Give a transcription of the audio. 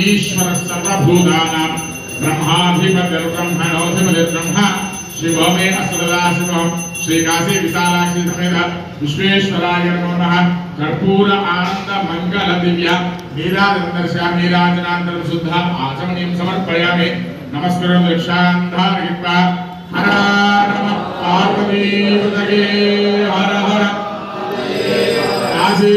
ईश्वर सर्वभूतानां ब्रह्माधिपतिर्ब्रह्मणोऽधिपतिर्ब्रह्म शिवो मे अस्त्रदा शिवः श्रीकाशी विशालाक्षी समेत विश्वेश्वराय नमो नमः। कर्पूर आनंद मंगल दिव्य नीराजनदर्शा नीराजनांतर शुद्ध आचमनीं समर्पयामि। नमस्कृतं दक्षान्धारयित्वा हर नमः पार्वती हर हर काशी